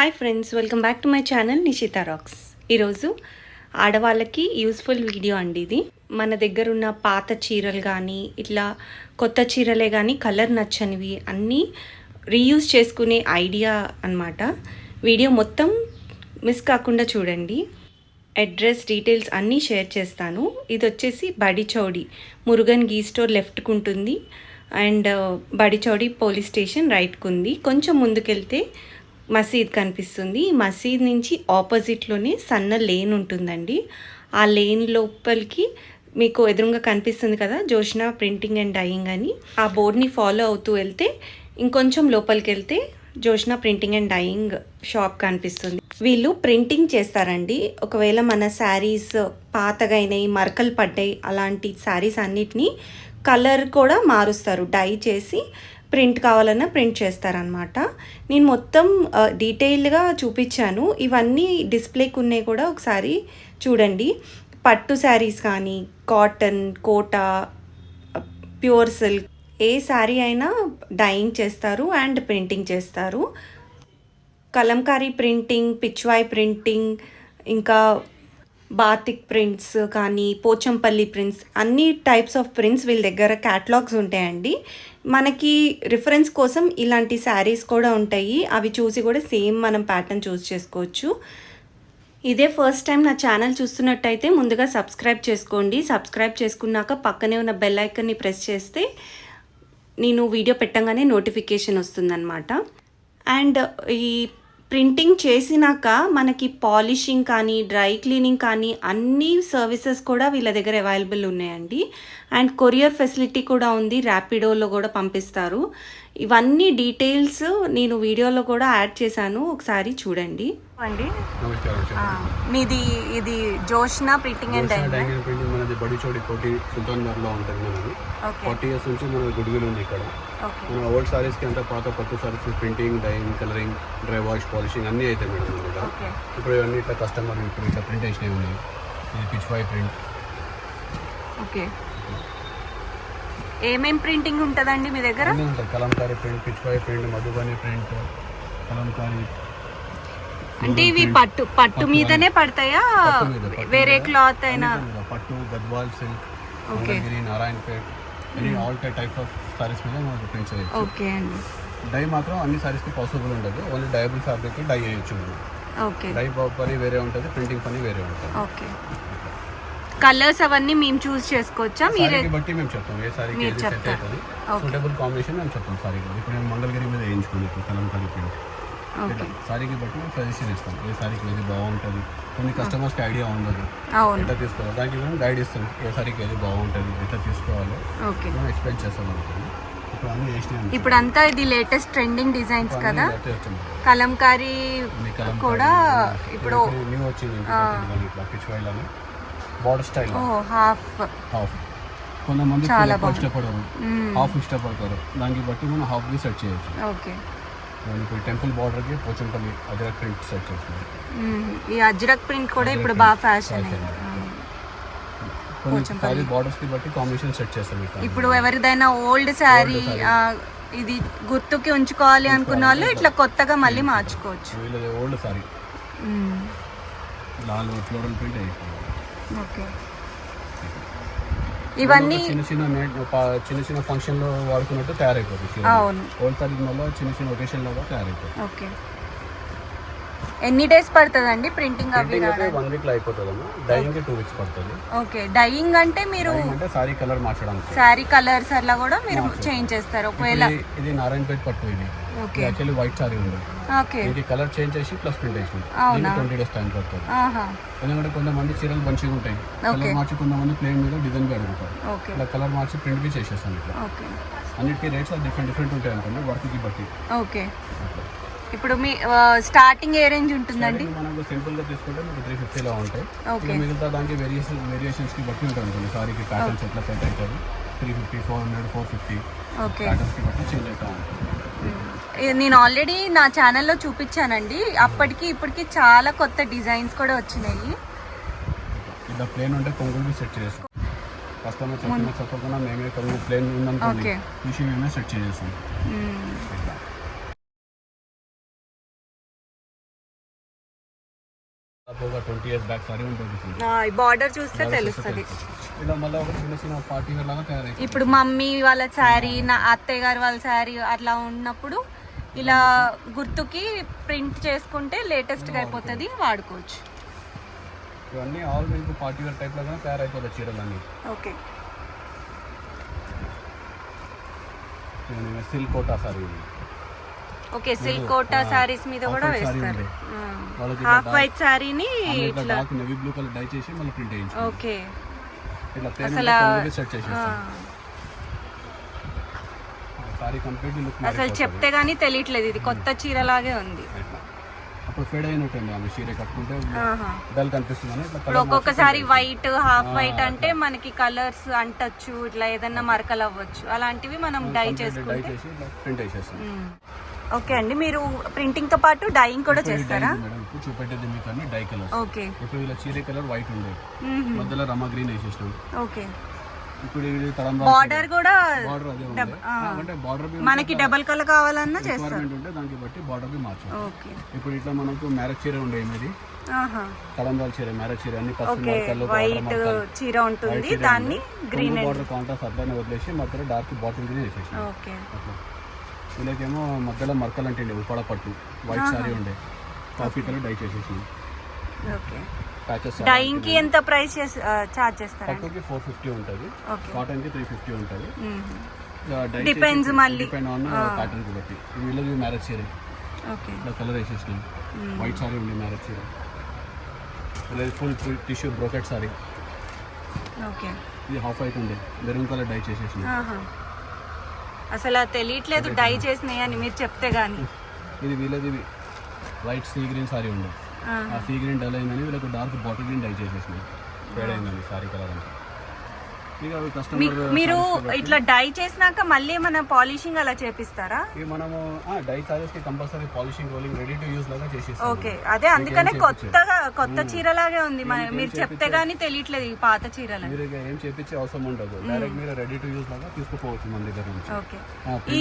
Hi friends, welcome back to my channel Nishita rocks. ఈరోజు ఆడవాళ్ళకి useful video అండి ఇది. మన దగ్గర ఉన్న పాత చీరలు కానీ ఇట్లా కొత్త చీరలే కానీ కలర్ నచ్చనివి అన్నీ రీయూజ్ చేసుకునే ఐడియా అన్నమాట. వీడియో మొత్తం మిస్ కాకుండా చూడండి. అడ్రస్ డీటెయిల్స్ అన్నీ షేర్ చేస్తాను. ఇది వచ్చేసి బడిచౌడి మురుగన్ గీ స్టోర్ లెఫ్ట్కు ఉంటుంది అండ్ బడిచౌడి పోలీస్ స్టేషన్ రైట్కు ఉంది. కొంచెం ముందుకెళ్తే మసీద్ కనిపిస్తుంది. ఈ మసీద్ నుంచి ఆపోజిట్లోనే సన్న లేన్ ఉంటుందండి. ఆ లేన్ లోపలికి మీకు ఎదురుగా కనిపిస్తుంది కదా జోష్నా ప్రింటింగ్ అండ్ డైయింగ్ అని. ఆ బోర్డ్ని ఫాలో అవుతూ వెళ్తే ఇంకొంచెం లోపలికి వెళ్తే Joshna printing and dyeing shop కనిపిస్తుంది. వీళ్ళు ప్రింటింగ్ చేస్తారండి. ఒకవేళ మన శారీస్ పాతగా అయినాయి, మరకలు పడ్డాయి, అలాంటి శారీస్ అన్నిటినీ కలర్ కూడా మారుస్తారు. డై చేసి ప్రింట్ కావాలన్నా ప్రింట్ చేస్తారనమాట. నేను మొత్తం డీటెయిల్గా చూపించాను. ఇవన్నీ డిస్ప్లేకి ఉన్నాయి కూడా, ఒకసారి చూడండి. పట్టు శారీస్ కానీ కాటన్, కోటా, ప్యూర్ సిల్క్ ఏ శారీ అయినా డైయింగ్ చేస్తారు అండ్ ప్రింటింగ్ చేస్తారు. కలంకారీ ప్రింటింగ్, పిచ్వాయ్ ప్రింటింగ్, ఇంకా బాతిక్ ప్రింట్స్ కానీ పోచంపల్లి ప్రింట్స్, అన్ని టైప్స్ ఆఫ్ ప్రింట్స్ వీళ్ళ దగ్గర క్యాటలాగ్స్ ఉంటాయండి. మనకి రిఫరెన్స్ కోసం ఇలాంటి శారీస్ కూడా ఉంటాయి. అవి చూసి కూడా సేమ్ మనం ప్యాటర్న్ చూస్ చేసుకోవచ్చు. ఇదే ఫస్ట్ టైం నా ఛానల్ చూస్తున్నట్టయితే ముందుగా సబ్స్క్రైబ్ చేసుకోండి. సబ్స్క్రైబ్ చేసుకున్నాక పక్కనే ఉన్న బెల్ ఐకన్ని ప్రెస్ చేస్తే నేను వీడియో పెట్టగానే నోటిఫికేషన్ వస్తుందన్నమాట. అండ్ ఈ ప్రింటింగ్ చేసినాక మనకి పాలిషింగ్ కానీ డ్రై క్లీనింగ్ కానీ అన్ని సర్వీసెస్ కూడా వీళ్ళ దగ్గర అవైలబుల్ ఉన్నాయండి. అండ్ కొరియర్ ఫెసిలిటీ కూడా ఉంది. ర్యాపిడోలో కూడా పంపిస్తారు. ఇవన్నీ డీటెయిల్స్ నేను వీడియోలో కూడా యాడ్ చేశాను, ఒకసారి చూడండి. అండి మీది ఇది Joshna printing and dyeing printing మనది బడిచౌడి కోటి సుల్తాన్గఢ్లో ఉంటుంది. మనది 40 years నుంచి మన గుడ్విల్ ఉంది ఇక్కడ. మన ఓల్డ్ సారీస్కి అంతా పాత కొత్త saris printing, dyeing, colouring, dry wash, polishing అన్నీ అయితే మేడం మన దగ్గర. ఇప్పుడు ఇవన్నీ ఇట్లా కస్టమర్ ఇప్పుడు ఇట్లా ప్రింట్ వేసినవి ఉన్నాయి. ఇది పిచ్వాయ్ ప్రింట్. ఓకే, ఏమేం ప్రింటింగ్ ఉంటుందండి మీ దగ్గర? Kalamkari print, Pichwai print, Madhubani print, Kalamkari. అంటే ఇవి పట్టు మీదనే పడతాయా, వేరే క్లాత్ అయినా? పట్టు, Gadwal silk, Mangalagiri, Narayanpet, all types of saris మీద మనకు ప్రింట్ చేయొచ్చు. ఓకే అండి. డై మాత్రం అన్ని సారీస్కి పాసిబుల్ ఉండదు. ఓన్లీ డైబుల్ ఫ్యాబ్రిక్ డై చేయొచ్చు. ఓకే, డై పని వేరే ఉంటుంది, ప్రింటింగ్ పని వేరే ఉంటుంది. ఓకే, కలర్స్ అవన్నీ మేము చూస్ చేసుకోవచ్చా? మీరే బట్టి మేము చెప్తాం ఏ సారీకి ఏది సెట్ అవుతుంది, సూటబుల్ కాంబినేషన్ మేము చెప్తాం సారీకి. ఇప్పుడు నేను మంగళగిరి మీద వేయించుకున్నాను కలంకారీ ప్రింట్. సారీకి బట్టి మేము సజెషన్ ఇస్తాం ఏ సారీకి ఏది బాగుంటుంది. కొన్ని కస్టమర్స్కి ఐడియా ఉండదు ఎట్లా తీసుకోవాలి, దానికి మేము గైడ్ ఇస్తాం. ఏ సారీకి ఏది బాగుంటుంది, ఎట్లా తీసుకోవాలో మనం ఎక్స్ప్లెయిన్ చేస్తాం అనుకోండి. ఇప్పుడు అన్ని వేసినాయి. ఇప్పుడు అంతా ఇది లేటెస్ట్ ట్రెండింగ్ డిజైన్స్ కదా. కలంకారీ కూడా ఇప్పుడు న్యూ వచ్చింది. ఇట్లా పిచ్వాయ్లోనే బార్డర్ స్టైల్ హాఫ్. కొంతమంది ఇష్టపడరు, హాఫ్ ఇష్టపడతారు. దానికి బట్టి మనం హాఫ్ బి సెట్ చేయొచ్చు. ఓకే, ఇప్పుడు టెంపుల్ బార్డర్కి పోచంపల్లి అజ్రక్ ప్రింట్ సెట్ చేస్తుంది. ఈ అజ్రక్ ప్రింట్ కూడా ఇప్పుడు బాగా ఫ్యాషన్. కొన్ని బార్డర్స్కి బట్టి కాంబినేషన్ సెట్ చేస్తాం. ఇప్పుడు ఎవరిదైనా ఓల్డ్ శారీ ఇది గుర్తుకి ఉంచుకోవాలి అనుకున్న వాళ్ళు ఇట్లా కొత్తగా మళ్ళీ మార్చుకోవచ్చు. వీళ్ళది old sorry Lal floral print అయిపోయింది. ఓకే, ఇవన్నీ చిన్న చిన్న ఫంక్షన్ లో వాడుకున్నట్టు తయారైపోతుంది. ఓల్డ్ సారీ వల్ల చిన్న ఒకేషన్ లో తయారైపోతుంది. ఓకే, ఎన్ని డేస్ పడుతుందండి ప్రింటింగ్? అవి 1 week లో అయిపోతుందమ్మా. డైయింగ్ 2 weeks పడుతుంది. ఓకే, డైయింగ్ అంటే మీరు సారీ కలర్ మార్చడానికి, సారీ కలర్స్ అలా కూడా మీరు చేంజ్ చేస్తారు. ఒకవేళ ఇది నారాయణపేట పట్టు, ఇది యాక్చువల్లీ వైట్ సారీ ఉంది. ఇది కలర్ చేంజ్ చేసి ప్లస్ ప్రింట్ వేసి 20 days టైం పడుతుంది. ఎందుకంటే కొంతమంది చీరలు మంచిగా ఉంటాయి, కలర్ మార్చి కొంతమంది ప్లేన్ మీద డిజైన్ బి అడుగుతారు. ఇలా కలర్ మార్చి ప్రింట్ బి చేసేస్తాం. ఇట్లా అన్నిటికీ రేట్స్ డిఫరెంట్ ఉంటాయి అనుకోండి వర్క్కి బట్టి. ఓకే, ఇప్పుడు మీ స్టార్టింగ్ ఏ రేంజ్ ఉంటుందండి? మనకు సింపుల్ గా తీసుకుంటే మీకు 350 లో ఉంటాయి. మిగతా దానికి వేరియేషన్స్ కి బట్టి ఉంటుంది అనుకోండి. సారీకి ప్యాటర్న్స్ ఎట్లా సెట్ అవుతుంది, 350, 400, 450 ప్యాటర్న్స్ కి బట్టి చేంజ్ అవుతా ఉంటుంది. నేను ఆల్రెడీ నా ఛానల్లో చూపించానండి. అప్పటికి ఇప్పటికి చాలా కొత్త డిజైన్స్ కూడా వచ్చినాయి. ఇలా ప్లేన్ ఉంటే కొంగులు సెట్ చేస్తాం. కస్టమర్ చెప్పకుండా మేమే కొంగు ప్లేన్ ఉందనుకోండి చూసి మేమే సెట్ చేసేస్తాం. ఒక 20 years బ్యాక్ సారీ ఉంటుంది. బార్డర్ చూస్తే తెలుస్తుంది. ఇలా మళ్ళీ ఒక చిన్న చిన్న పార్టీ వేర్ లాగా తయారైంది. ఇప్పుడు మమ్మీ వాళ్ళ శారీ, నా అత్తయ్య గారి వాళ్ళ శారీ అట్లా ఉన్నప్పుడు ఇలా గుర్తుకి ప్రింట్ చేసుకుంటే లేటెస్ట్గా అయిపోతుంది, వాడుకోవచ్చు. ఇవన్నీ ఆల్ మీకు పార్టీ వేర్ టైప్ లాగా తయారైపోతాయి చీరలన్నీ. Okay. Silk Kota sari. Okay, silk Kota saris మీద కూడా వేస్తారు. హాఫ్ వైట్ సారీని ఇట్లా నేవీ బ్లూ కలర్ డై చేసి మళ్ళీ ప్రింట్ చేయించు. ఓకే. ఇట్లా ప్లేన్ సెట్ చేసేస్తాం. సారీ కంప్లీట్ లుక్ అసలు చెప్తే గానీ తెలియట్లేదు, ఇది కొత్త చీరలాగే ఉంది. అప్పుడు ఫేడ్ అయినట్టుంది ఆమె చీర కట్టుకుంటే డల్ కనిపిస్తుంది. ఇప్పుడు ఒక్కొక్కసారి వైట్, హాఫ్ వైట్ అంటే మనకి కలర్స్ అంటచ్చు, ఇట్లా ఏదన్నా మరకలు అవ్వచ్చు, అలాంటివి మనం డై చేసుకుంటే ప్రింట్ చేసేస్తాం. ఓకే అండి, మీరు ప్రింటింగ్ తో పాటు డైయింగ్ కూడా చేస్తారా? చూపెట్టేది మీకు అన్ని డై కలర్. ఓకే. ఇప్పుడు ఇలా చీర కలర్ వైట్ ఉండే, మధ్యలో రమ గ్రీన్ వేసేసినాం. ఓకే. ఇప్పుడు బార్డర్ కూడా బార్డర్ అదే ఉంది. అంటే బార్డర్ మనకి డబుల్ కలర్ కావాలన్నా చేస్తారు, ఉంటే దానికి బట్టి బార్డర్ బి మార్చాం. ఓకే. ఇప్పుడు ఇట్లా మనకు మ్యారేజ్ చీర ఉండే, ఇది కలంబాల్ చీర, మ్యారేజ్ చీర అన్ని పసుపు వైట్ చీర ఉంటుంది, దాన్ని గ్రీన్ బార్డర్ కాంట్రాస్ట్ అట్లానే వదిలేసి మధ్యలో డార్క్ బాటిల్ గ్రీన్ వేసేసి. ఓకే. వీళ్ళకేమో మధ్యలో మరకలు అంటే ఉప్పాడ పట్టు వైట్ సారీ ఉండే, కాఫీ కలర్ డై చేసేసి. ఓకే. డైయింగ్ కి ఎంత ప్రైస్ చార్జ్ చేస్తారు? పట్టుకి 450 ఉంటుంది, కాటన్ కి 350 ఉంటుంది. డిపెండ్స్ మళ్ళీ డిపెండ్ ఆన్ ప్యాటర్న్ కి బట్టి. వీళ్ళది మ్యారేజ్ చీర, ఓకే, ఇట్లా కలర్ వేసేసినాం. వైట్ సారీ ఉండే మ్యారేజ్ చీర, full tissue brocade sorry. Okay. ఇది హాఫ్ వైట్ ఉండే, మెరూన్ కలర్ డై చేసేసినాం. అసలు తెలియట్లేదు డై చేసినాయి అని మీరు చెప్తే గానీ. ఇది వీళ్ళది వైట్ సీ గ్రీన్ సారీ ఉండే, ఆ సీ గ్రీన్ డల్ అయిందని వీళ్ళకి డార్క్ బాటిల్ గ్రీన్ డై చేసేసినాయి. ఫేడ్ అయిందండి సారీ కలర్ అంతా. ఇక కస్టమర్ మీరు ఇట్లా డై చేసినాక మళ్ళీ ఏమైనా పాలిషింగ్ అలా చేపిస్తారా? ఇక మనము డై సారీస్ కి compulsory polishing, rolling, ready to use లాగా చేసేస్తాం. ఓకే. అదే అందుకనే కొత్త చీరలాగే ఉంది, మీరు చెప్తే గానీ తెలియట్లేదు ఈ పాత చీరలు. మీరు ఏం చేపించే అవసరం ఉండదు, డైరెక్ట్ మీరు రెడీ టు యూస్ లాగా తీసుకోవచ్చు మన దగ్గర నుంచి. ఓకే.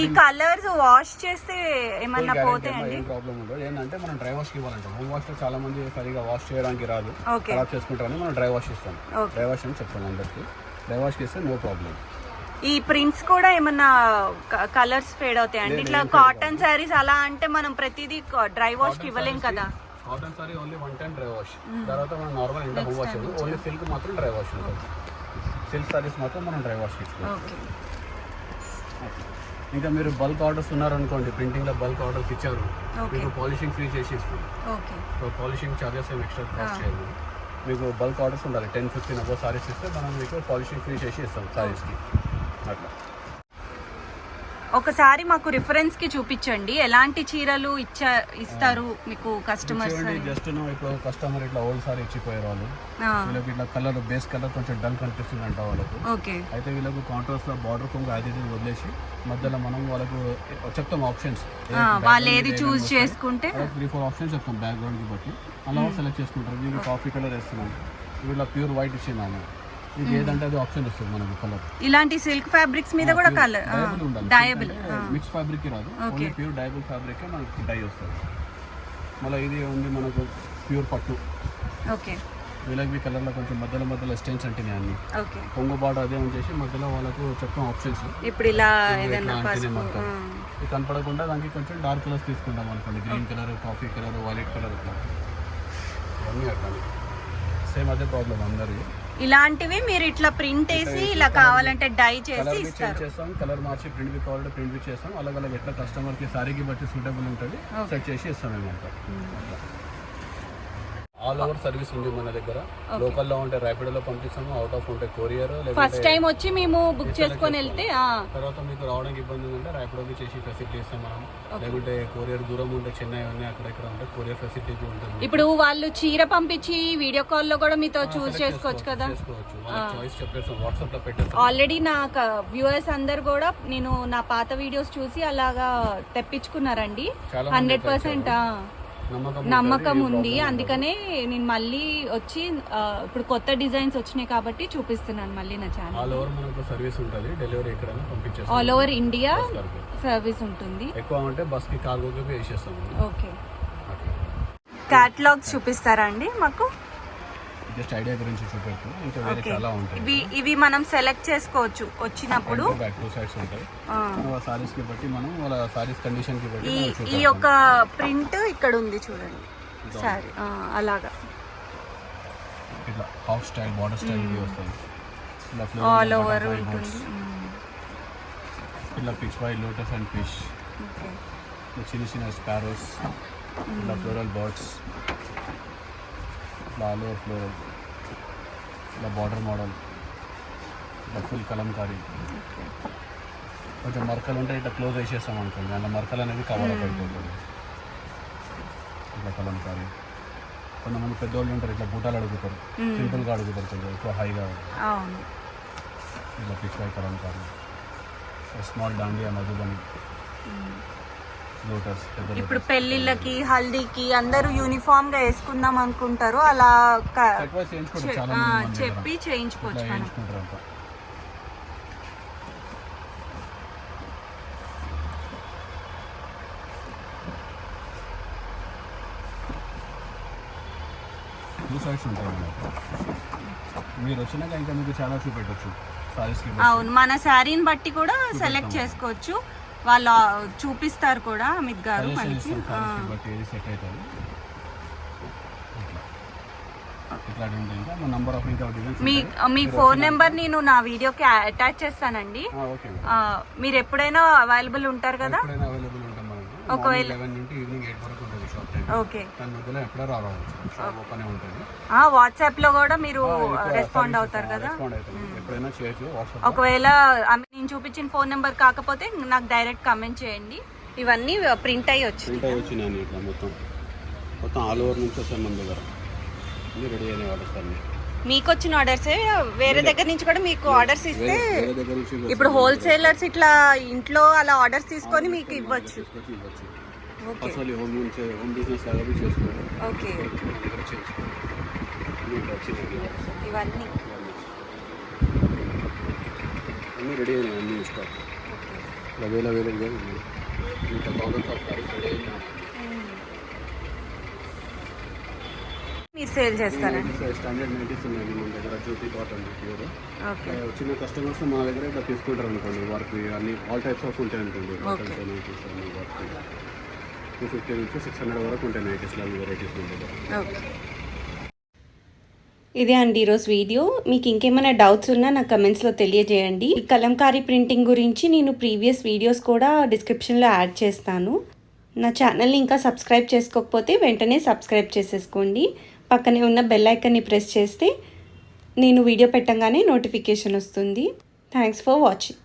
ఈ కలర్స్ వాష్ చేస్తే ఏమన్నా పోతాయండి? ఏం ప్రాబ్లం ఉండదు. ఏంటంటే మనం డ్రై వాష్ కి ఇవ్వాలంటే, హోమ్ వాష్ లో చాలా మంది సరిగా వాష్ చేయడానికి రాదు, ఖరాబ్ చేసుకుంటారని మనం డ్రై వాష్ ఇస్తాం. డ్రై వాష్ అని చెప్తాం అందరికి, డ్రై వాష్ చేస్తే నో ప్రాబ్లం. ఈ ప్రింట్స్ కూడా ఏమన్నా కలర్స్ ఫేడ్ అవుతాయండి? ఇట్లా కాటన్ శారీస్ అలా అంటే మనం ప్రతిదీ డ్రై వాష్ కి ఇవ్వలేం కదా. Cotton sorry only 1 time dry wash, తర్వాత మనం నార్మల్ ఇంట్లో హోమ్ వాష్. ఓన్లీ సిల్క్ మాత్రం డ్రై వాష్ ఉంటుంది. సిల్క్ సారీస్ మాత్రం మనం డ్రై వాష్ ఇస్తాం. ఇంకా మీరు బల్క్ ఆర్డర్స్ ఉన్నారనుకోండి, ప్రింటింగ్ లో బల్క్ ఆర్డర్స్ ఇచ్చారు, మీకు పాలిషింగ్ ఫ్రీ చేసి ఇస్తాం. సో పాలిషింగ్ చార్జెస్ ఏం ఎక్స్ట్రా కాస్ట్ చేయదు. మీకు బల్క్ ఆర్డర్స్ ఉండాలి, 10-15 అబౌవ్ సారీస్ ఇస్తే మనం మీకు పాలిషింగ్ ఫ్రీ చేసి ఇస్తాం సారీస్కి. అట్లా ఒకసారి మాకు రిఫరెన్స్ కి చూపించండి, ఎలాంటి చీరలు ఇస్తారు మీకు కస్టమర్స్? జస్ట్ ఇప్పుడు కస్టమర్ ఇట్లా ఓల్డ్ సారీ ఇచ్చిపోయారు వాళ్ళు, వీళ్ళకి ఇట్లా కలర్ బేస్ కలర్ కొంచెం డల్ కనిపిస్తుంది అంట వాళ్ళకు. అయితే వీళ్ళకు కాంట్రాస్ట్ లో బార్డర్ కొంచెం యాజిటీ వదిలేసి మధ్యలో మనం వాళ్ళకు చెప్తాం ఆప్షన్స్, వాళ్ళు ఏది చూస్ చేసుకుంటే 3-4 ఆప్షన్స్ చెప్తాం బ్యాక్గ్రౌండ్ కి బట్టి, అలా సెలెక్ట్ చేసుకుంటారు. వీళ్ళు కాఫీ కలర్ వేస్తున్నాం, వీళ్ళ ప్యూర్ వైట్ ఇచ్చినాము, ఇది ఏదంటే అది ఆప్షన్ వస్తుంది మనకు కలర్. ఇలాంటి సిల్క్ ఫ్యాబ్రిక్స్ మీద కూడా కలర్ డయబుల్, మిక్స్ ఫ్యాబ్రిక్ రాదు, ఓన్లీ ప్యూర్ డయబుల్ ఫ్యాబ్రిక్ మనకి డై వస్తుంది. మళ్ళీ ఇది ఉంది మనకు ప్యూర్ పట్టు. ఓకే. వీళ్ళకి కలర్లో కొంచెం మధ్యలో స్టెయిన్స్ అంటే అన్ని కొంగు బార్డర్ అదే ఉంచేసి మధ్యలో వాళ్ళకు చెప్తాం ఆప్షన్స్. ఇప్పుడు ఇలా ఏదైనా ఇది కనపడకుండా దానికి కొంచెం డార్క్ కలర్స్ తీసుకుంటాం అనుకోండి, green colour, coffee colour, violet colour, ఇట్లా ఇవన్నీ అట్లా సేమ్ అదే ప్రాబ్లం అందరి. ఇలాంటివి మీరు ఇట్లా ప్రింట్ వేసి ఇలా కావాలంటే డై చేసి చేస్తాం, కలర్ మార్చి ప్రింట్ కావాలంటే ప్రింట్ చేస్తాం. అలాగ ఎట్లా కస్టమర్ కి సారీకి బట్టి సూటబుల్ ఉంటుంది సెట్ చేసి ఇస్తాం అనమాట. ఆల్ ఓవర్ సర్వీస్ ఉంది మన దగ్గర. లోకల్లో ఉంటే ర్యాపిడోలో పంపిస్తాము, అవుట్ ఆఫ్ ఉంటే కొరియర్. ఫస్ట్ టైం వచ్చి మేము బుక్ చేసుకొని వెళ్తే తర్వాత మీకు రావడానికి ఇబ్బంది ఉంటే ర్యాపిడోకి చేసి ఫెసిలిటీ ఇస్తాం మనం. లేకుంటే కొరియర్ దూరం ఉంటే చెన్నై అన్నీ అక్కడ ఇక్కడ ఉంటే కొరియర్ ఫెసిలిటీ ఉంటుంది. ఇప్పుడు వాళ్ళు చీర పంపించి వీడియో కాల్ లో కూడా మీతో చూస్ చేసుకోవచ్చు కదా. చాయిస్ చెప్పేస్తాం, వాట్సాప్ లో పెట్టేస్తాం. ఆల్రెడీ నా వ్యూవర్స్ అందరు కూడా నేను నా పాత వీడియోస్ చూసి అలాగా తెప్పించుకున్నారండి. 100% నమ్మకం ఉంది. అందుకనే నేను మళ్ళీ వచ్చి ఇప్పుడు కొత్త డిజైన్స్ వచ్చినాయి కాబట్టి చూపిస్తున్నాను మళ్ళీ నా ఛానల్. ఆల్ ఓవర్ మనకు సర్వీస్ ఉంటుంది, డెలివరీ ఎక్కడైనా పంపించేస్తాం. ఆల్ ఓవర్ ఇండియా సర్వీస్ ఉంటుంది. ఎక్కువ అంటే బస్ కి కార్గోకి వేసేస్తాం. ఓకే. క్యాటలాగ్స్ చూపిస్తారా అండి మాకు? జస్ట్ ఐడియా గురించి చూపెట్టు, ఇంకా వేరే చాలా ఉంటాయి. ఇవి మనం సెలెక్ట్ చేసుకోవచ్చు వచ్చినప్పుడు. బ్యాక్ 2 సైడ్స్ ఉంటాయి. మన సారీస్ కి బట్టి మనం వాళ్ళ సారీస్ కండిషన్ కి బట్టి ఈ యొక్క ప్రింట్ ఇక్కడ ఉంది చూడండి సారీ, అలాగా ఇట్లా హాఫ్ స్టైల్ బార్డర్ స్టైల్ వస్తుంది. ఇలా ఆల్ ఓవర్ ఉంటుంది. ఇలా pitch by lotus and fish, చిన్న చిన్న స్పారోస్, ఇలా ఫ్లోరల్ బర్డ్స్, ఇలా ఆల్ ఓవర్ ఫ్లోరల్, ఇలా బార్డర్ మోడల్, ఇలా ఫుల్ కలంకారీ. కొంచెం మరకలు ఉంటే ఇట్లా క్లోజ్ వేసేస్తాం అనుకోండి, అలా మరకలు అనేది కవర్ అప్ అయిపోతుంది. ఇట్లా కలంకారీ. కొంతమంది పెద్దవాళ్ళు ఉంటారు, ఇట్లా బూటాలు అడుగుతారు, సింపుల్గా అడుగుతారు, కొంచెం ఎక్కువ హైగా. ఇలా pitch by Kalamkari, small dandiya Madhubani, lotus. ఇప్పుడు పెళ్లిళ్ళకి హల్దీకి అందరూ యూనిఫామ్ గా వేసుకుందాం అనుకుంటారు, అలా చెప్పి చేయించుకోవచ్చు మనం. టూ సైడ్స్ ఉంటాయి. మీరు వచ్చినాక ఇంకా మీకు చాలా చూపెట్టచ్చు సారీస్కి. అవును, మన శారీని బట్టి కూడా సెలెక్ట్ చేసుకోవచ్చు, వాళ్ళు చూపిస్తారు కూడా అమిత్ గారు మనకి. మీ ఫోన్ నెంబర్ నేను నా వీడియోకి అటాచ్ చేస్తానండి. మీరు ఎప్పుడైనా అవైలబుల్ ఉంటారు కదా? ఒకవేళ ఓకే, వాట్సాప్ లో కూడా మీరు రెస్పాండ్ అవుతారు కదా? ఒకవేళ నేను చూపించిన ఫోన్ నెంబర్ కాకపోతే నాకు డైరెక్ట్ కామెంట్ చేయండి. ఇవన్నీ ప్రింట్ అయ్యి వచ్చినాయి ఇట్లా మొత్తం ఆల్ ఓవర్ నుంచి వస్తాయి మన దగ్గర. రెడీ అయిన ఆర్డర్స్ అన్ని మీకు వచ్చిన ఆర్డర్సే, వేరే దగ్గర నుంచి కూడా మీకు ఆర్డర్స్ ఇస్తే ఇప్పుడు హోల్సేలర్స్ ఇట్లా ఇంట్లో అలా ఆర్డర్స్ తీసుకొని మీకు ఇవ్వచ్చు. హోమ్ బిజినెస్ లాగా చేసుకోవాలి. ఓకే, ఇవన్నీ అన్నీ రెడీ అయినాయి, అన్నీ స్టాక్ అవైలబుల్గా ఇంకా థౌసండ్స్ ఆఫ్ సారీస్ రెడీ అయినా. మీరు సేల్ చేస్తారండి? స్టాండర్డ్ నైటీస్ ఉన్నాయి మన దగ్గర, జ్యోతి కాటన్ ప్యూర్. చిన్న కస్టమర్స్ మా దగ్గర ఇట్లా తీసుకుంటారు అనుకోండి, వారికి అన్ని ఆల్ టైప్స్ ఆఫ్ ఉంటాయి అనుకోండి. నైటీస్ అన్ని వారికి 250 నుంచి 600 వరకు ఉంటాయి నైటీస్లో, అన్ని వెరైటీస్ ఉంటాయి. ఇదే అండి ఈరోజు వీడియో. మీకు ఇంకేమైనా డౌట్స్ ఉన్నా నాకు కమెంట్స్లో తెలియజేయండి. ఈ కలంకారీ ప్రింటింగ్ గురించి నేను ప్రీవియస్ వీడియోస్ కూడా డిస్క్రిప్షన్లో యాడ్ చేస్తాను. నా ఛానల్ని ఇంకా సబ్స్క్రైబ్ చేసుకోకపోతే వెంటనే సబ్స్క్రైబ్ చేసేసుకోండి. పక్కనే ఉన్న బెల్ ఐకాన్ని ప్రెస్ చేస్తే నేను వీడియో పెట్టగానే నోటిఫికేషన్ వస్తుంది. Thanks for watching.